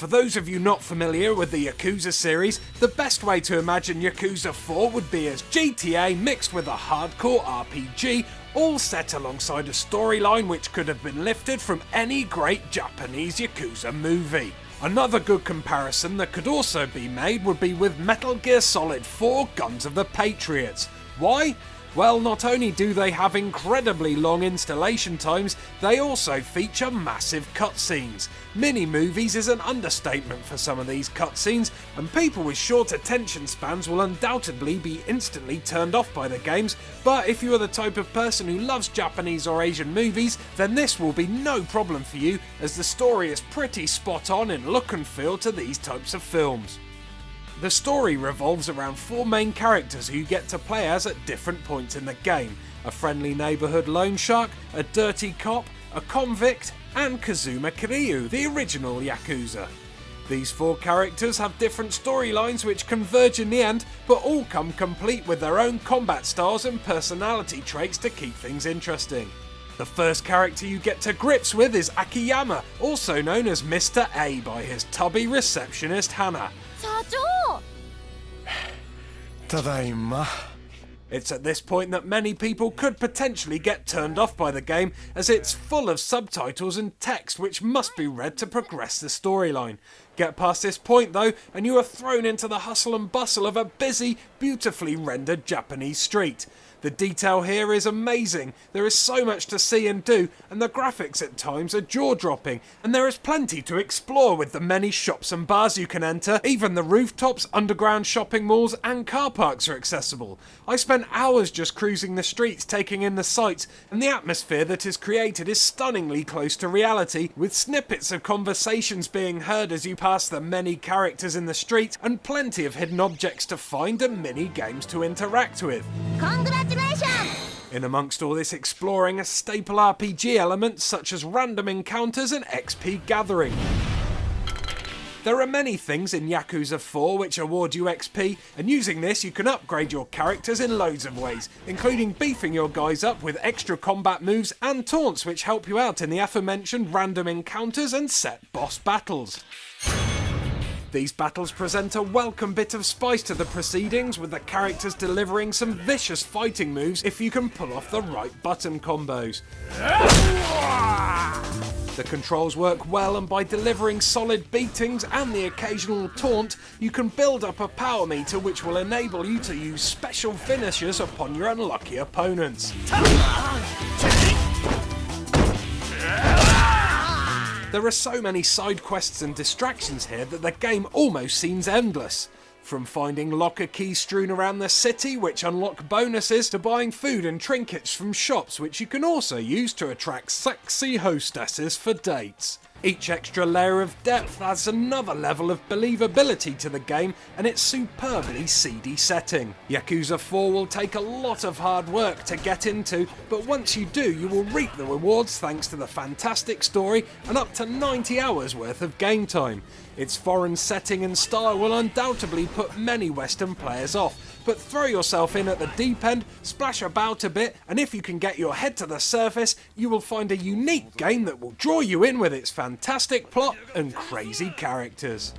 For those of you not familiar with the Yakuza series, the best way to imagine Yakuza 4 would be as GTA mixed with a hardcore RPG, all set alongside a storyline which could have been lifted from any great Japanese Yakuza movie. Another good comparison that could also be made would be with Metal Gear Solid 4 Guns of the Patriots. Why? Well, not only do they have incredibly long installation times, they also feature massive cutscenes. Mini-movies is an understatement for some of these cutscenes, and people with short attention spans will undoubtedly be instantly turned off by the games, but if you are the type of person who loves Japanese or Asian movies, then this will be no problem for you, as the story is pretty spot on in look and feel to these types of films. The story revolves around 4 main characters who you get to play as at different points in the game: a friendly neighbourhood loan shark, a dirty cop, a convict, and Kazuma Kiryu, the original Yakuza. These 4 characters have different storylines which converge in the end, but all come complete with their own combat styles and personality traits to keep things interesting. The first character you get to grips with is Akiyama, also known as Mr. A by his tubby receptionist Hana. Tadaima. It's at this point that many people could potentially get turned off by the game, as it's full of subtitles and text which must be read to progress the storyline. Get past this point though, and you are thrown into the hustle and bustle of a busy, beautifully rendered Japanese street. The detail here is amazing, there is so much to see and do, and the graphics at times are jaw-dropping, and there is plenty to explore with the many shops and bars you can enter. Even the rooftops, underground shopping malls and car parks are accessible. I spent hours just cruising the streets taking in the sights, and the atmosphere that is created is stunningly close to reality, with snippets of conversations being heard as you pass the many characters in the street, and plenty of hidden objects to find and mini games to interact with. In amongst all this exploring are staple RPG elements such as random encounters and XP gathering. There are many things in Yakuza 4 which award you XP, and using this you can upgrade your characters in loads of ways, including beefing your guys up with extra combat moves and taunts which help you out in the aforementioned random encounters and set boss battles. These battles present a welcome bit of spice to the proceedings, with the characters delivering some vicious fighting moves if you can pull off the right button combos. The controls work well, and by delivering solid beatings and the occasional taunt, you can build up a power meter which will enable you to use special finishers upon your unlucky opponents. There are so many side quests and distractions here that the game almost seems endless. From finding locker keys strewn around the city which unlock bonuses, to buying food and trinkets from shops which you can also use to attract sexy hostesses for dates. Each extra layer of depth adds another level of believability to the game and its superbly seedy setting. Yakuza 4 will take a lot of hard work to get into, but once you do, you will reap the rewards thanks to the fantastic story and up to 90 hours worth of game time. Its foreign setting and style will undoubtedly put many Western players off, but throw yourself in at the deep end, splash about a bit, and if you can get your head to the surface, you will find a unique game that will draw you in with its fantastic plot and crazy characters.